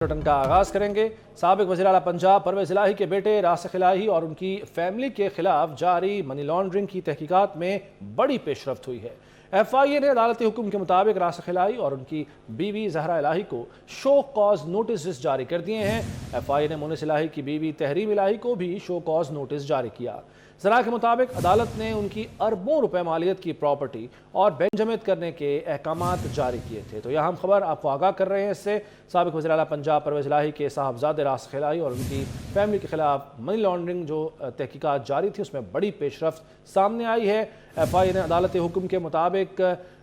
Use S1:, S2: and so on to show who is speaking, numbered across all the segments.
S1: Button کا آغاز کریں گے۔ سابق وزیر اعلیٰ پنجاب پرویز الہی کے بیٹے راسخ الہی اور ان کی فیملی کے خلاف جاری منی لانڈرنگ کی تحقیقات میں بڑی پیش رفت ہوئی ہے۔ ایف آئی اے نے عدالتی حکم کے مطابق راسخ الہی اور ان کی بیوی زہرا الہی کو شو کاز نوٹسز جاری کر دیے ہیں۔ ایف آئی اے نے مونس الہی کی بیوی تحریم الہی کو بھی شو کاز نوٹس جاری کیا۔ ذرائع کے مطابق عدالت نے ان کی اربوں روپے مالیت کی پراپرٹی اور بینجمد کرنے کے احکامات جاری کیے تھے۔ تو یہاں ہم خبر آپ کو آگاہ کر رہے ہیں اس سے سابق وزیر اعلیٰ پنجاب پرویز الہی کے صاحبزادے راسخ الہی اور ان کی فیملی کے خلاف منی لانڈرنگ جو تحقیقات جاری تھی اس میں بڑی پیش رفت سامنے آئی ہے۔ ایف آئی اے نے عدالتی حکم کے مطابق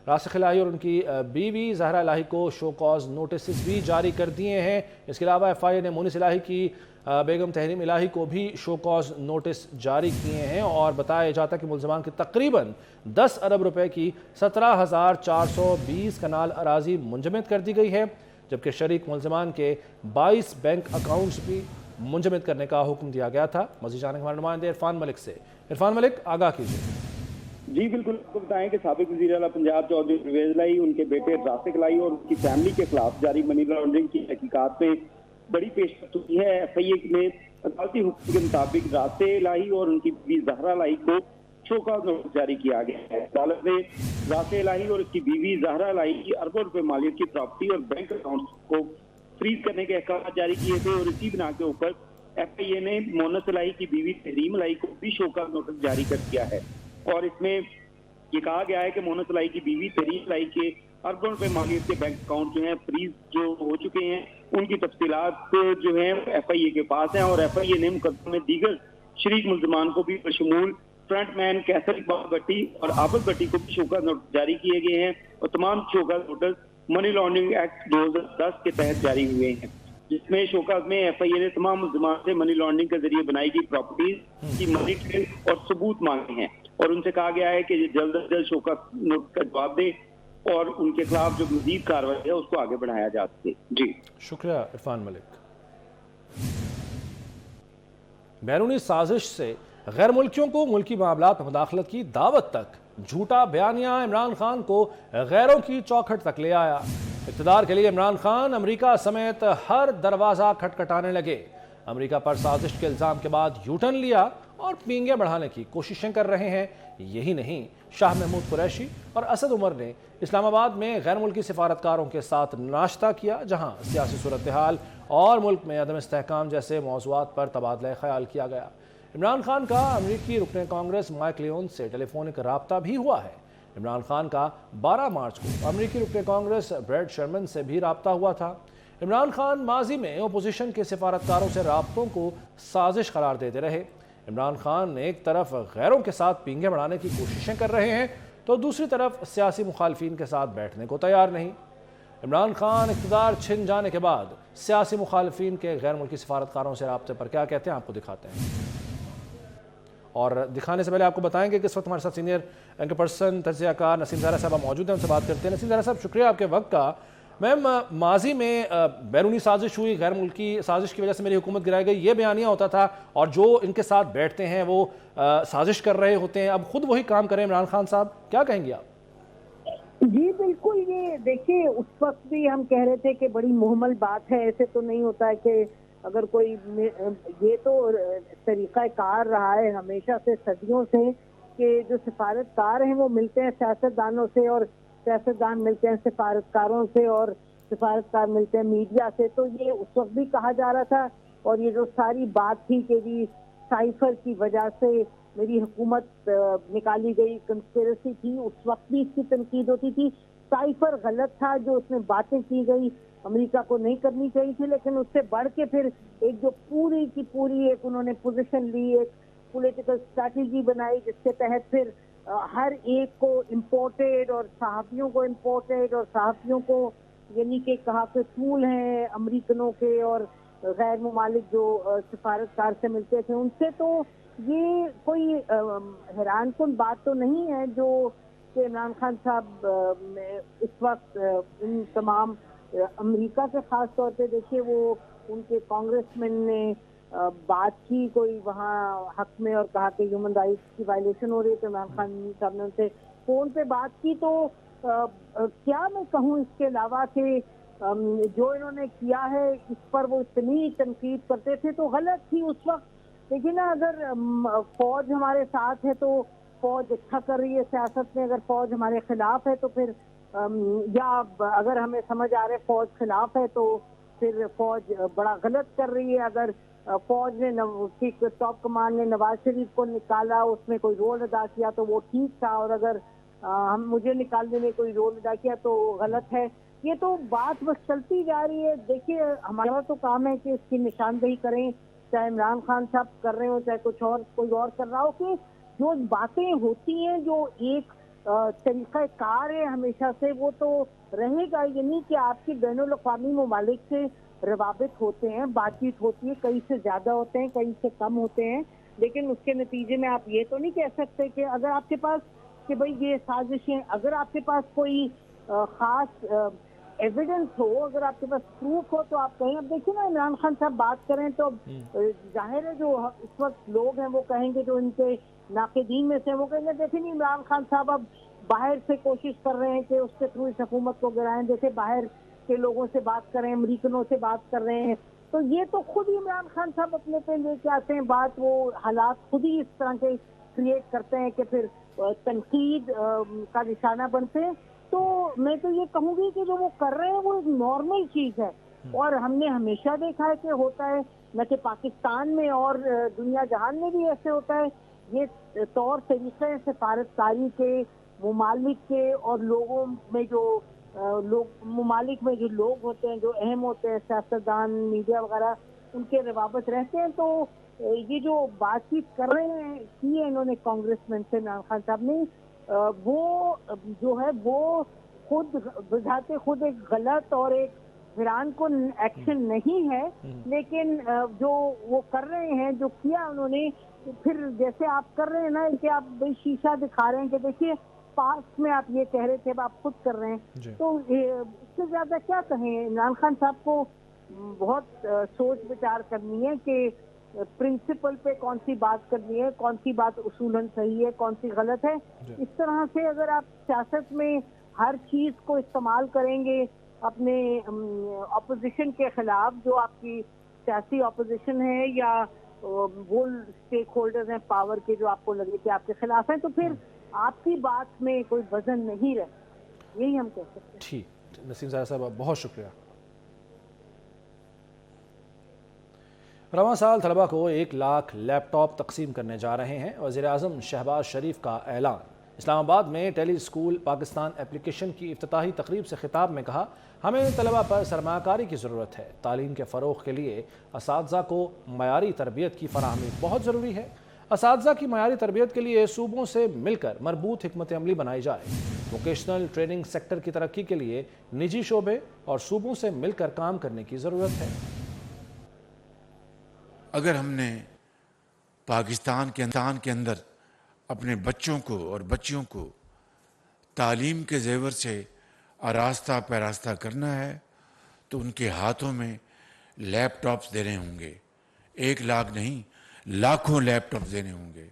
S1: راسخ الہی اور ان کی بیوی زہرا الہی کو شو کاز نوٹسز بھی جاری کر دیے ہیں۔ اس کے علاوہ ایف آئی اے نے مونس الہی کی بیگم تحریم الہی کو بھی شو کاز نوٹس جاری کیے ہیں اور بتایا جاتا ہے کہ ملزمان کی تقریباً 10 ارب روپے کی 17,420 کنال اراضی منجمد کر دی گئی ہے، جبکہ شریک ملزمان کے 22 بینک اکاؤنٹس بھی منجمد کرنے کا حکم دیا گیا تھا۔ مزید جانیں ہمارے نمائندے عرفان ملک سے۔ عرفان ملک، آگاہ کیجیے۔
S2: جی بالکل، آپ کو بتائیں کہ سابق وزیر اعلیٰ پنجاب چودھری پرویز الہی، ان کے بیٹے راسخ الہی اور ان کی فیملی کے خلاف جاری منی لانڈرنگ کی تحقیقات میں بڑی پیش رفت ہوئی ہے۔ ایف آئی اے نے عدالتی حکم کے مطابق راسخ الہی اور ان کی بیوی زہرا الہی کو شو کاز نوٹس جاری کیا گیا ہے۔ عدالت نے راسخ الہی اور اس کی بیوی زہرا الہی کی اربوں روپے مالیت کی پراپرٹی اور بینک اکاؤنٹس کو فریز کرنے کے احکامات جاری کیے تھے اور اسی بنا کے اوپر ایف آئی اے نے مونس الہی کی بیوی تحریم الہی کو بھی شو کاز نوٹس جاری کر دیا ہے اور اس میں یہ کہا گیا ہے کہ مونس الہی کی بیوی تحریم الہی کے اربوں روپے مالیت کے بینک اکاؤنٹ جو ہیں فریز جو ہو چکے ہیں، ان کی تفصیلات جو ہیں ایف آئی اے کے پاس ہیں اور ایف آئی اے نے مقدمے میں دیگر شریک ملزمان کو بھی بشمول فرنٹ مین کیسر اقبال بٹی اور عابد بٹی کو بھی شو کاز نوٹس جاری کیے گئے ہیں اور تمام show cause notice money laundering act 2010 کے تحت جاری ہوئے ہیں، جس میں شو کاز میں ایف آئی اے نے تمام ملزمان سے منی لانڈرنگ کے ذریعے بنائی گئی پراپرٹیز کی منی ٹریل اور ثبوت مانگے ہیں اور ان سے کہا گیا ہے کہ یہ جلد از جلد شو کاز نوٹس کا جواب دیں اور ان کے خلاف جو مزید کارروائی ہے اس کو آگے بڑھایا جا سکے۔ جی
S1: شکریہ عرفان ملک۔ بیرونی سازش سے غیر ملکیوں کو ملکی معاملات میں مداخلت کی دعوت تک، جھوٹا بیانیہ عمران خان کو غیروں کی چوکھٹ تک لے آیا۔ اقتدار کے لیے عمران خان امریکہ سمیت ہر دروازہ کھٹکھٹانے لگے۔ امریکہ پر سازش کے الزام کے بعد یو ٹرن لیا اور پینگیں بڑھانے کی کوششیں کر رہے ہیں۔ یہی نہیں، شاہ محمود قریشی اور اسد عمر نے اسلام آباد میں غیر ملکی سفارتکاروں کے ساتھ ناشتہ کیا، جہاں سیاسی صورتحال اور ملک میں عدم استحکام جیسے موضوعات پر تبادلہ خیال کیا گیا۔ عمران خان کا امریکی رکن کانگریس مائک لیون سے ٹیلی فونک رابطہ بھی ہوا ہے۔ عمران خان کا 12 مارچ کو امریکی رکن کانگریس بریڈ شرمن سے بھی رابطہ ہوا تھا۔ عمران خان ماضی میں اپوزیشن کے سفارتکاروں سے رابطوں کو سازش قرار دیتے رہے۔ عمران خان ایک طرف غیروں کے ساتھ پینگیں بڑھانے کی کوششیں کر رہے ہیں تو دوسری طرف سیاسی مخالفین کے ساتھ بیٹھنے کو تیار نہیں۔ عمران خان اقتدار چھن جانے کے بعد سیاسی مخالفین کے غیر ملکی سفارتکاروں سے رابطے پر کیا کہتے ہیں، آپ کو دکھاتے ہیں۔ اور دکھانے سے پہلے آپ کو بتائیں گے کہ اس وقت ہمارے ساتھ سینئر اینکر پرسن تجزیہ کار نسیم زہرا صاحبہ موجود ہیں، ان سے بات کرتے ہیں۔ نسیم زہرا صاحب، شکریہ آپ کے وقت کا۔ میم، ماضی میں بیرونی سازش ہوئی، غیر ملکی سازش کی وجہ سے میری حکومت گرائی گئی، یہ بیانیہ ہوتا تھا اور جو ان کے ساتھ بیٹھتے ہیں وہ سازش کر رہے ہوتے ہیں۔ اب خود وہی کام کریں عمران خان صاحب، کیا کہیں گے آپ؟
S3: جی بالکل، یہ دیکھیے اس وقت بھی ہم کہہ رہے تھے کہ بڑی محمل بات ہے، ایسے تو نہیں ہوتا ہے کہ اگر کوئی، یہ تو طریقہ کار رہا ہے ہمیشہ سے، صدیوں سے، کہ جو سفارتکار ہیں وہ ملتے ہیں سیاستدانوں سے اور سیاستدان ملتے ہیں سفارتکاروں سے اور سفارتکار ملتے ہیں میڈیا سے۔ تو یہ اس وقت بھی کہا جا رہا تھا اور یہ جو ساری بات تھی کہ جی سائفر کی وجہ سے میری حکومت نکالی گئی، کنسپیرسی تھی، اس وقت بھی اس کی تنقید ہوتی تھی۔ سائفر غلط تھا، جو اس میں باتیں کی گئی امریکہ کو نہیں کرنی چاہیے تھی، لیکن اس سے بڑھ کے پھر ایک جو پوری کی پوری ایک انہوں نے پوزیشن لی، ایک پولیٹیکل اسٹریٹجی بنائی جس کے تحت پھر ہر ایک کو امپورٹیڈ اور صحافیوں کو امپورٹیڈ اور صحافیوں کو یعنی کہ کہا کہ ٹول ہیں امریکنوں کے اور غیر ممالک جو سفارتکار سے ملتے تھے ان سے، تو یہ کوئی حیران کن بات تو نہیں ہے جو کہ عمران خان صاحب اس وقت ان تمام امریکہ کے خاص طور پہ دیکھیے وہ ان کے کانگریس مین نے بات کی کوئی وہاں حق میں اور کہا کہ ہیومن رائٹس کی وائلیشن ہو رہی ہے، تو عمران خان صاحب نے ان سے فون پہ بات کی۔ تو کیا میں کہوں اس کے علاوہ کہ जो इन्होंने किया है इस पर वो इतनी तनकीद करते थे तो गलत थी उस वक्त। लेकिन ना अगर फौज हमारे साथ है तो फौज अच्छा कर रही है सियासत में, अगर फौज हमारे खिलाफ है तो फिर या अगर हमें समझ आ रहा है फौज खिलाफ है तो फिर फौज बड़ा गलत कर रही है। अगर फौज ने टॉप कमान ने नवाज शरीफ को निकाला, उसमें कोई रोल अदा किया तो वो ठीक था, और अगर हम मुझे निकालने में कोई रोल अदा किया तो गलत है। ये तो बात बस चलती जा रही है। देखिए हमारा तो काम है कि इसकी निशानदेही करें, चाहे इमरान खान साहब कर रहे हो चाहे कुछ और कोई और कर रहा हो, कि जो बातें होती हैं जो एक तरीका कार है हमेशा से वो तो रहेगा। ये नहीं कि आपकी बैनुल अक़वामी ममालिक से रवाबित होते हैं, बातचीत होती है, कई से ज्यादा होते हैं कई से कम होते हैं, लेकिन उसके नतीजे में आप ये तो नहीं कह सकते कि अगर आपके पास कि भाई ये साजिशें, अगर आपके पास कोई खास एविडेंस हो, अगर आपके पास प्रूफ हो तो आप कहें। अब देखिए ना इमरान खान साहब बात करें तो जाहिर है जो इस वक्त लोग हैं वो कहेंगे, जो इनके नाक़िदीन में से वो कहेंगे देखिए नहीं इमरान खान साहब अब बाहर से कोशिश कर रहे हैं कि उसके थ्रू इस हुकूमत को गिराएं, जैसे बाहर के लोगों से बात कर रहे हैं, अमरीकनों से बात कर रहे हैं। तो ये तो खुद ही इमरान खान साहब अपने पे लेके आते हैं बात, वो हालात खुद ही इस तरह के क्रिएट करते हैं कि फिर तनकीद का निशाना बनते हैं। तो मैं तो ये कहूंगी कि जो वो कर रहे हैं वो एक नॉर्मल चीज है, और हमने हमेशा देखा है कि होता है, न कि पाकिस्तान में और दुनिया जहान में भी ऐसे होता है। ये तौर तरीके सफारतकारी के, मुमालिक के और लोगों में जो मुमालिक में जो लोग होते हैं, जो अहम होते हैं, सियासतदान, मीडिया वगैरह, उनके रवाबत रहते हैं। तो ये जो बातचीत कर रहे हैं की है इन्होंने कांग्रेसमैन से इमरान खान साहब ने, वो जो है वो खुद बुझाते खुद एक गलत और एक वीरान को एक्शन नहीं है, लेकिन जो वो कर रहे हैं, जो किया उन्होंने, फिर जैसे आप कर रहे हैं ना कि आप शीशा दिखा रहे हैं कि देखिए पास में आप ये कह रहे थे अब आप खुद कर रहे हैं, तो इससे ज्यादा क्या कहें। इमरान खान साहब को बहुत सोच विचार करनी है कि प्रिंसिपल पे कौन सी बात करनी है, कौन सी बात उसूलन सही है, कौन सी गलत है। इस तरह से अगर आप सियासत में हर चीज को इस्तेमाल करेंगे अपने अपोजिशन के खिलाफ, जो आपकी सियासी अपोजिशन है या वो स्टेक होल्डर्स हैं पावर के जो आपको लगे कि आपके खिलाफ हैं, तो फिर आपकी बात में कोई वजन नहीं रहे। यही हम कह सकते हैं।
S1: ठीक, नसीम ज़ाहिर साहब बहुत शुक्रिया। रवां साल तलबा को 1 लाख लैपटॉप तकसीम करने जा रहे हैं। वज़ीर-ए-आज़म शहबाज शरीफ का ऐलान। इस्लामाबाद में टेली स्कूल पाकिस्तान एप्लीकेशन की इफ्तिताही तकरीब से खिताब में कहा, हमें तलबा पर सरमाकारी की ज़रूरत है। तालीम के फ़रोग़ के लिए असातिज़ा को मयारी तरबियत की फराहमी बहुत ज़रूरी है। असातिज़ा की मयारी तरबियत के लिए सूबों से मिलकर मरबूत हिकमत अमली बनाई जाए। वोकेशनल ट्रेनिंग सेक्टर की तरक्की के लिए निजी शोबे और सूबों से मिलकर काम करने की ज़रूरत है।
S4: अगर हमने पाकिस्तान के अंदर अपने बच्चों को और बच्चियों को तालीम के ज़ेवर से आरास्ता पैरास्ता करना है तो उनके हाथों में लैपटॉप्स देने होंगे। 1 लाख नहीं, लाखों लैपटॉप्स देने होंगे,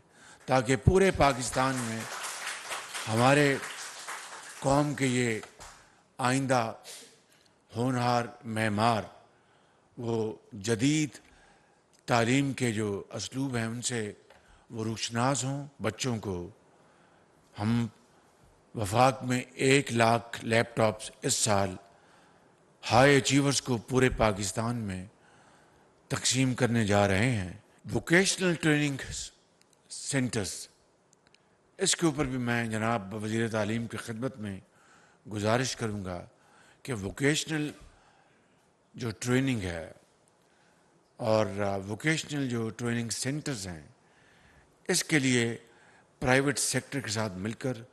S4: ताकि पूरे पाकिस्तान में हमारे कौम के ये आइंदा होनहार मेहमान वो जदीद तालीम के जो असलूब हैं उनसे वो रुशनास हों। बच्चों को हम वफाक में 1 लाख लैपटॉप्स इस साल हाई अचीवर्स को पूरे पाकिस्तान में तकसीम करने जा रहे हैं। वोकेशनल ट्रेनिंग सेंटर्स, इसके ऊपर भी मैं जनाब वज़ीर तालीम की खिदमत में गुजारिश करूँगा कि वोकेशनल जो ट्रेनिंग है और वोकेशनल जो ट्रेनिंग सेंटर्स हैं, इसके लिए प्राइवेट सेक्टर के साथ मिलकर,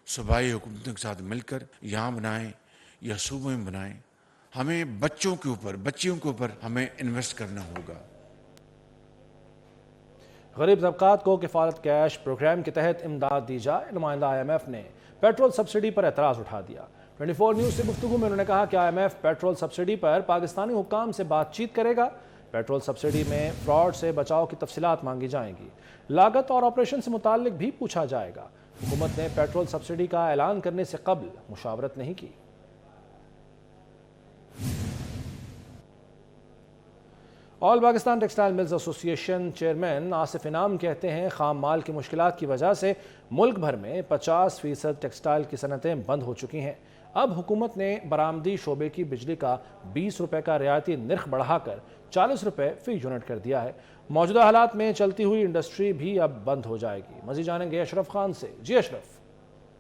S4: सूबाई हुकूमतों के साथ मिलकर यहाँ बनाएं या सूबों में बनाएं। हमें बच्चों के ऊपर, बच्चियों के ऊपर हमें इन्वेस्ट करना होगा।
S1: गरीब तबकात को किफ़ालत कैश प्रोग्राम के तहत इमदाद दी जाए। नुमाइंदा IMF ने पेट्रोल सब्सिडी पर एतराज़ उठा दिया। 24 न्यूज़ से गुफ्तगू में उन्होंने कहा कि IMF पेट्रोल सब्सिडी पर पाकिस्तानी हुक्काम से बातचीत करेगा। पेट्रोल सब्सिडी में फ्रॉड से बचाव की तफसीलात मांगी जाएंगी। लागत और ऑपरेशन से मुताल्लिक भी पूछा जाएगा। हुकूमत ने पेट्रोल सब्सिडी का ऐलान करने से कबल मुशावरत नहीं की। All Pakistan textile mills association chairman Asif इनाम कहते हैं खाम माल की मुश्किलात की वजह से मुल्क भर में 50% टेक्सटाइल की सनतें बंद हो चुकी हैं। अब हुकूमत ने बरामदी शोबे की बिजली का 20 रुपये का रियायती निर्ख बढ़ाकर 40 रुपये फ़ी यूनिट कर दिया है। मौजूदा हालात में चलती हुई इंडस्ट्री भी अब बंद हो जाएगी। मज़ीद जानेंगे अशरफ खान से। जी Ashraf.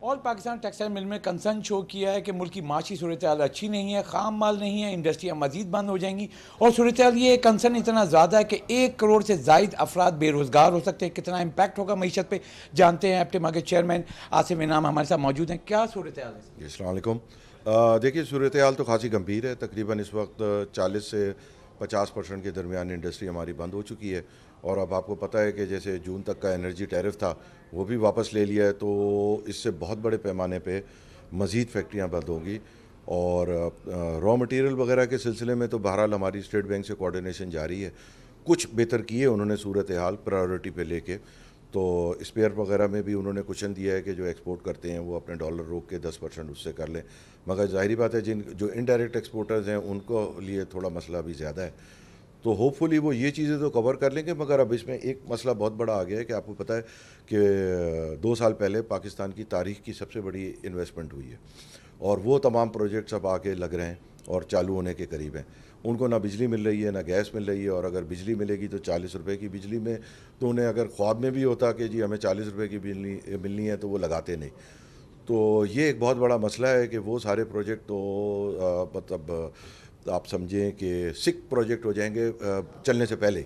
S5: All Pakistan textile mill में कंसर्न शो किया है कि मुल्क की माशी सूरत हाल अच्छी नहीं है, खाम माल नहीं है, इंडस्ट्रियाँ मजीद बंद हो जाएंगी और सूरत हाल ये कंसर्न इतना ज़्यादा है कि 1 करोड़ से ज़ायद अफराद बेरोज़गार हो सकते हैं। कितना इम्पैक्ट होगा मईशत पे जानते हैं। एप्टेमा के चेयरमैन आसिफ इनाम हमारे साथ मौजूद हैं। क्या सूरत हाल है?
S6: अस्सलाम वालेकुम। देखिए, सूरत हाल तो खासी गंभीर है। तकरीबन इस वक्त 40 से 50% के दरमियान इंडस्ट्री हमारी बंद हो चुकी है और अब आपको पता है कि जैसे जून तक का एनर्जी टैरिफ था वो भी वापस ले लिया है, तो इससे बहुत बड़े पैमाने पे मज़ीद फैक्ट्रियां बंद होंगी। और रॉ मटेरियल वगैरह के सिलसिले में तो बहरहाल हमारी स्टेट बैंक से कोऑर्डिनेशन जारी है। कुछ बेहतर किए उन्होंने सूरत हाल प्रायोरिटी पे लेके, तो स्पेयर वगैरह में भी उन्होंने क्वेश्चन दिया है कि जो एक्सपोर्ट करते हैं वो अपने डॉलर रोक के 10% उससे कर लें। मगर ज़ाहिर बात है जो इनडायरेक्ट एक्सपोर्टर्स हैं उनको लिए थोड़ा मसला भी ज़्यादा है, तो होपफुली वो ये चीज़ें तो कवर कर लेंगे। मगर अब इसमें एक मसला बहुत बड़ा आ गया है कि आपको पता है कि 2 साल पहले पाकिस्तान की तारीख़ की सबसे बड़ी इन्वेस्टमेंट हुई है और वो तमाम प्रोजेक्ट्स अब आके लग रहे हैं और चालू होने के करीब हैं। उनको ना बिजली मिल रही है ना गैस मिल रही है, और अगर बिजली मिलेगी तो 40 रुपये की बिजली में, तो उन्हें अगर ख्वाब में भी होता कि जी हमें 40 रुपये की बिजली मिलनी है तो वो लगाते नहीं। तो ये एक बहुत बड़ा मसला है कि वो सारे प्रोजेक्ट तो मतलब आप समझें कि सिक प्रोजेक्ट हो जाएंगे चलने से पहले।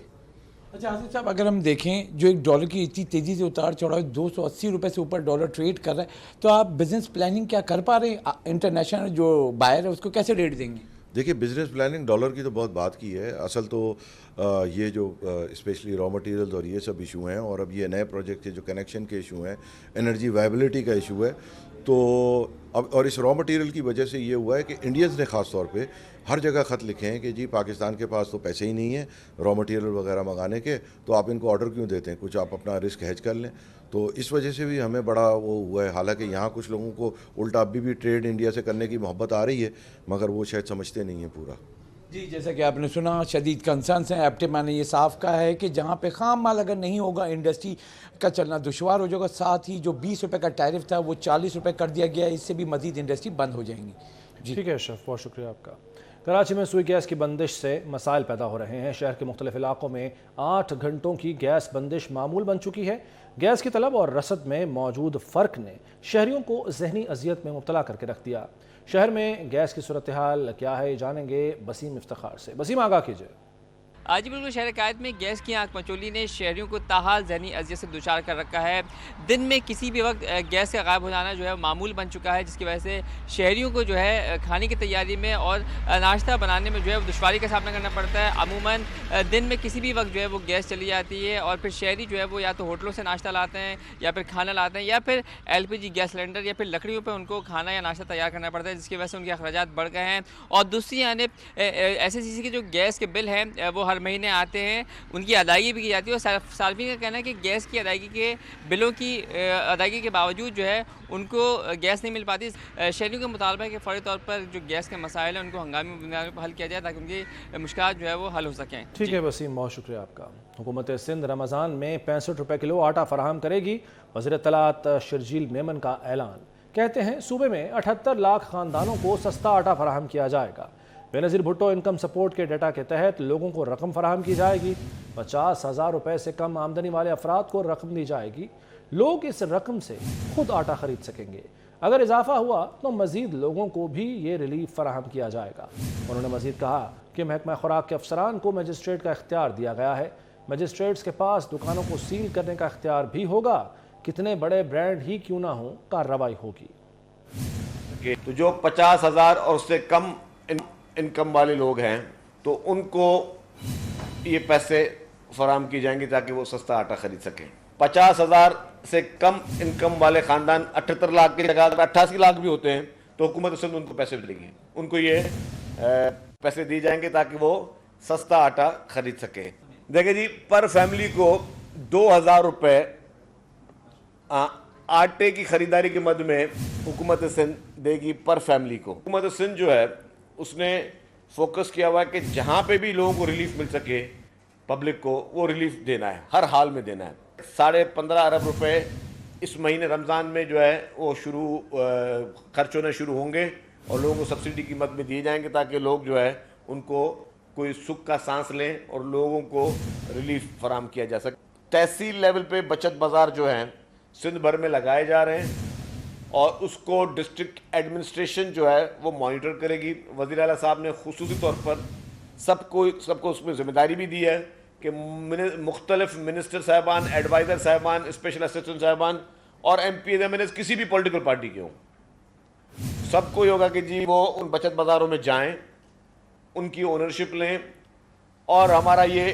S5: अच्छा आसिफ साहब, अगर हम देखें जो एक डॉलर की इतनी तेज़ी से उतार चढ़ाव 280 रुपये से ऊपर डॉलर ट्रेड कर रहा है, तो आप बिज़नेस प्लानिंग क्या कर पा रहे हैं? इंटरनेशनल जो बायर है उसको कैसे रेट देंगे?
S6: देखिए, बिज़नेस प्लानिंग डॉलर की तो बहुत बात की है। असल तो ये जो स्पेशली रॉ मटेरियल्स और ये सब इशू हैं, और अब ये नए प्रोजेक्ट के जो कनेक्शन के इशू हैं, एनर्जी वायबिलिटी का इशू है, तो अब और इस रॉ मटेरियल की वजह से ये हुआ है कि इंडियंस ने ख़ास तौर पे हर जगह ख़त लिखे हैं कि जी पाकिस्तान के पास तो पैसे ही नहीं है रॉ मटेरियल वगैरह मंगाने के, तो आप इनको ऑर्डर क्यों देते हैं, कुछ आप अपना रिस्क हेज कर लें। तो इस वजह से भी हमें बड़ा वो हुआ है। हालांकि यहाँ कुछ लोगों को उल्टा अभी भी ट्रेड इंडिया से करने की मोहब्बत आ रही है, मगर वो शायद समझते नहीं हैं पूरा।
S5: जी, जैसा कि आपने सुना, शदीद कंसर्न्स हैं। एप्टेमा ने ये साफ कहा है कि जहाँ पे खाम माल अगर नहीं होगा इंडस्ट्री का चलना दुशवार हो जाएगा। साथ ही जो 20 रुपये का टैरिफ था वो 40 रुपये कर दिया गया है, इससे भी मजीद इंडस्ट्री बंद हो जाएंगी। जी
S1: ठीक है अशरफ, बहुत शुक्रिया आपका। कराची में सुई गैस की बंदिश से मसाइल पैदा हो रहे हैं। शहर के मुख्तलिफ इलाकों में 8 घंटों की गैस बंदिश मामूल बन चुकी है। गैस की तलब और रसद में मौजूद फ़र्क ने शहरियों को जहनी अजियत में मुब्तला करके रख दिया। शहर में गैस की सूरत हाल क्या है, जानेंगे बसीम इफ्तिखार से। बसीम, आगाह कीजिए।
S7: आज बिल्कुल शहर कायद में गैस की आंख मचोली ने शहरियों को ताहाल जहनी अजियत से दुचार कर रखा है। दिन में किसी भी वक्त गैस का गायब हो जाना जो है मामूल बन चुका है, जिसकी वजह से शहरियों को जो है खाने की तैयारी में और नाश्ता बनाने में जो है दुश्वारी का सामना करना पड़ता है। अमूमन दिन में किसी भी वक्त जो है वो गैस चली जाती है और फिर शहरी जो है वो या तो होटलों से नाश्ता लाते हैं या फिर खाना लाते हैं या फिर LPG गैस सिलेंडर या फिर लकड़ियों पर उनको खाना या नाश्ता तैयार करना पड़ता है, जिसकी वजह से उनके अखराजात बढ़ गए हैं। और दूसरी यानी SSCC के जो गैस के बिल हैं वो हर महीने आते हैं, उनकी अदायगी भी की जाती है। और सार्फिन का कहना है कि गैस की अदायगी के बिलों की अदायगी के बावजूद जो है उनको गैस नहीं मिल पाती। शहरियों का मुतालबा है कि फ़ौरी तौर पर जो गैस के मसाइल हैं उनको हंगामी बुनियाद पर हल किया जाए ताकि उनकी मुश्किलात जो है वो हल हो सकें।
S1: ठीक है वसीम, बहुत शुक्रिया आपका। हुकूमत सिंध रमज़ान में 65 रुपये किलो आटा फराहम करेगी। वज़ीर इत्तलात शर्जील मेमन का ऐलान। कहते हैं सूबे में 78 लाख ख़ानदानों को सस्ता आटा फराहम किया जाएगा। बेनज़ीर भुट्टो इनकम सपोर्ट के डेटा के तहत लोगों को रकम फराहम की जाएगी। 50,000 रुपये से कम आमदनी वाले अफराद को रकम दी जाएगी। लोग इस रकम से खुद आटा खरीद सकेंगे। अगर इजाफा हुआ तो मज़ीद लोगों को भी ये रिलीफ फराहम किया जाएगा। उन्होंने मज़ीद कहा कि महकमा खुराक के अफसरान को मजिस्ट्रेट का इख्तियार दिया गया है। मजिस्ट्रेट्स के पास दुकानों को सील करने का इख्तियार भी होगा। कितने बड़े ब्रांड ही क्यों ना हो, कार्रवाई होगी।
S8: तो जो 50,000 और उससे कम इनकम वाले लोग हैं तो उनको ये पैसे फराहम की जाएंगे ताकि वो सस्ता आटा खरीद सकें। 50,000 से कम इनकम वाले ख़ानदान 78 लाख की जगह 88 लाख भी होते हैं तो हुकूमत सिंध उनको पैसे देगी, उनको ये पैसे दिए जाएंगे ताकि वो सस्ता आटा खरीद सके। देखिए जी, पर फैमिली को 2,000 रुपये आटे की खरीदारी के मद में हुकूमत सिंध देगी पर फैमिली को। हुकूमत सिंध जो है उसने फोकस किया हुआ है कि जहाँ पे भी लोगों को रिलीफ मिल सके पब्लिक को वो रिलीफ देना है, हर हाल में देना है। 15.5 अरब रुपए इस महीने रमज़ान में जो है वो खर्च होने शुरू होंगे और लोगों को सब्सिडी कीमत में दिए जाएंगे ताकि लोग जो है उनको कोई सुख का सांस लें और लोगों को रिलीफ फराहम किया जा सके। तहसील लेवल पे बचत बाज़ार जो हैं सिंध भर में लगाए जा रहे हैं और उसको डिस्ट्रिक्ट एडमिनिस्ट्रेशन जो है वो मॉनिटर करेगी। वज़ीर आला साहब ने खुसूसी तौर पर सबको उसमें ज़िम्मेदारी भी दी है कि मुख्तलिफ मिनिस्टर साहबान, एडवाइज़र साहबान, स्पेशल असिस्टेंट साहबान और MP MNS किसी भी पॉलिटिकल पार्टी के हों, सबको ये होगा कि जी वो उन बचत बाज़ारों में जाएं, उनकी ओनरशिप लें और हमारा ये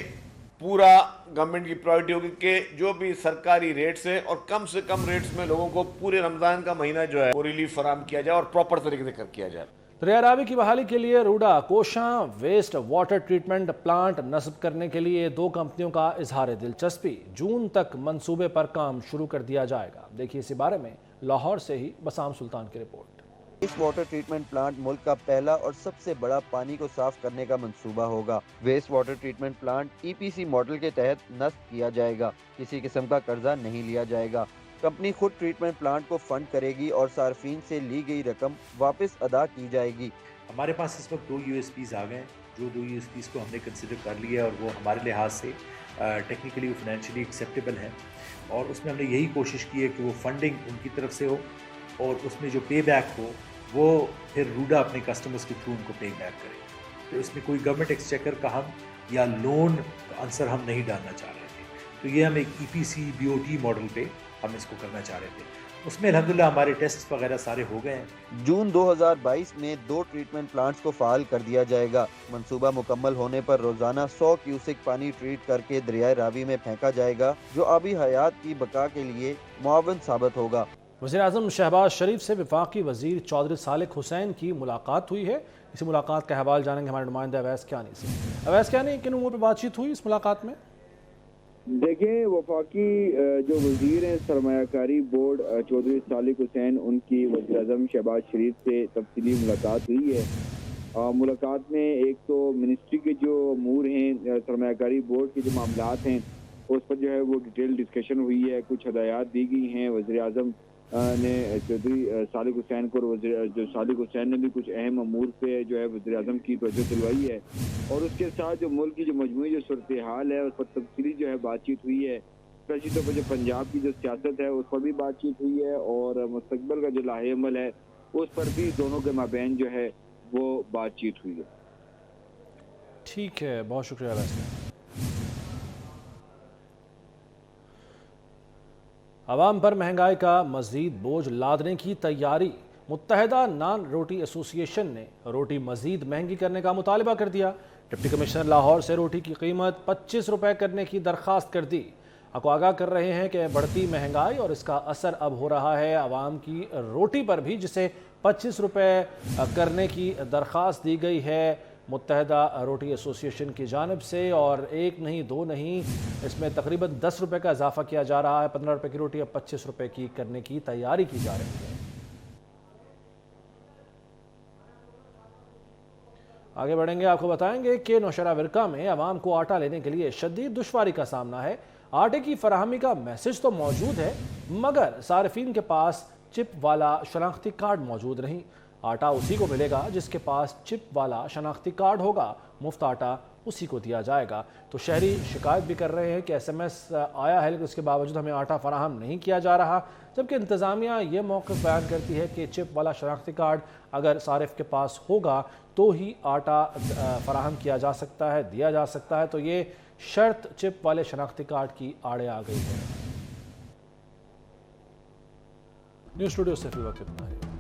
S8: पूरा गवर्नमेंट की प्रायोरिटी होगी कि जो भी सरकारी रेट्स हैं और कम से कम रेट्स में लोगों को पूरे रमज़ान का महीना जो है वो रिलीफ फराहम किया जाए और प्रॉपर तरीके से किया जाए।
S1: दरिया रावी की बहाली के लिए RUDA कोशां waste water treatment plant नस्ब करने के लिए 2 कंपनियों का इजहार दिलचस्पी। जून तक मंसूबे पर काम शुरू कर दिया जाएगा। देखिए इसी बारे में लाहौर से ही बसाम सुल्तान की रिपोर्ट।
S9: वेस्ट वाटर ट्रीटमेंट प्लांट मुल्क का पहला और सबसे बड़ा पानी को साफ करने का मंसूबा होगा। Waste water treatment plant EPC model के तहत नस्ब किया जाएगा। किसी किस्म का कर्जा नहीं लिया जाएगा। कंपनी खुद ट्रीटमेंट प्लांट को फंड करेगी और सार्फिन से ली गई रकम वापस अदा की जाएगी।
S10: हमारे पास इस वक्त 2 USPs आ गए, जो 2 USPs को हमने कंसिडर कर लिया और वो हमारे लिहाज से टेक्निकली और फाइनेंशियली एक्सेप्टेबल हैं और उसमें हमने यही कोशिश की है कि वो फंडिंग उनकी तरफ से हो और उसमें जो पे बैक हो वो फिर रूडा अपने कस्टमर्स के थ्रू उनको पे बैक करे। तो इसमें कोई गवर्नमेंट एक्सचेकर का हम या लोन का आंसर हम नहीं डालना चाह रहे थे। तो ये हम एक EPC BOT मॉडल पे हम इसको करना चाह रहे थे। उसमें अल्हम्दुलिल्लाह हमारे टेस्ट वगैरह सारे हो गए हैं।
S9: जून 2022 में 2 ट्रीटमेंट प्लांट्स को फाल कर दिया जाएगा। मंसूबा मुकम्मल होने पर रोजाना 100 क्यूसेक पानी ट्रीट करके दरियाए रावी में फेंका जाएगा, जो आबी हयात की बका के लिए मुआवन साबित होगा।
S1: वज़ीर-ए-आज़म शहबाज शरीफ से वफाकी वज़ीर चौधरी सालिक हुसैन की मुलाकात हुई है। इसी मुलाकात का अहवाल जानेंगे हमारे नुमाइंदा अवैस कियानी से। अवैस कियानी, किन उमूर पर बातचीत हुई इस मुलाकात में?
S2: देखिए, वफाकी जो वजीर हैं सरमायाकारी बोर्ड चौधरी सालिक हुसैन, उनकी वज़ीर-ए-आज़म शहबाज शरीफ से तफसीली मुलाकात हुई है। मुलाकात में एक तो मिनिस्ट्री के जो अमूर हैं, सरमायाकारी बोर्ड के जो मामलात हैं उस पर जो है वो डिटेल डिस्कशन हुई है। कुछ हदायत दी गई हैं वज़ीर-ए-आज़म ने चौधरी सालिक हुसैन को, जो सालिक हुसैन ने भी कुछ अहम अमूर पे जो है वज़ीर-ए-आज़म की तवज्जो दिलवाई है और उसके साथ जो मुल्क की जो मजमूई जो सूरत हाल है उस पर तफसीली जो है बातचीत हुई है। स्पेशली तौर पर जो पंजाब की जो सियासत है उस पर भी बातचीत हुई है और मुस्तकबिल का जो लाहे अमल है उस पर भी दोनों के माबैन जो है वो बातचीत हुई है।
S1: ठीक है, बहुत शुक्रिया वैसे। अवाम पर महंगाई का मज़ीद बोझ लादने की तैयारी। मुत्तहिदा नान रोटी एसोसिएशन ने रोटी मज़ीद महंगी करने का मुतालबा कर दिया। डिप्टी कमिश्नर लाहौर से रोटी की कीमत 25 रुपये करने की दरख्वास्त कर दी। आपको आगाह कर रहे हैं कि बढ़ती महंगाई और इसका असर अब हो रहा है आवाम की रोटी पर भी, जिसे 25 रुपये करने की दरख्वास्त दी गई है मुत्तहिदा रोटी एसोसिएशन की जानिब से। और 1 नहीं 2 नहीं, इसमें तकरीबन 10 रुपये का इजाफा किया जा रहा है। 15 रुपये की रोटी अब 25 रुपये की करने की तैयारी की जा रही है। आगे बढ़ेंगे, आपको बताएंगे कि नौशहरा विरका में आवाम को आटा लेने के लिए शदीद दुश्वारी का सामना है। आटे की फराहमी का मैसेज तो मौजूद है मगर सार्फिन के पास चिप वाला शनाख्ती कार्ड मौजूद नहीं। आटा उसी को मिलेगा जिसके पास चिप वाला शनाख्ती कार्ड होगा। मुफ्त आटा उसी को दिया जाएगा। तो शहरी शिकायत भी कर रहे हैं कि SMS आया है लेकिन उसके बावजूद हमें आटा फराहम नहीं किया जा रहा, जबकि इंतज़ामिया ये मौक़िफ़ बयान करती है कि चिप वाला शनाख्ती कार्ड अगर सारिफ के पास होगा तो ही आटा फराहम किया जा सकता है, दिया जा सकता है। तो ये शर्त चिप वाले शनाख्ती कार्ड की आड़े आ गई है। न्यूज़ स्टूडियो से फिल वक्त इतना है।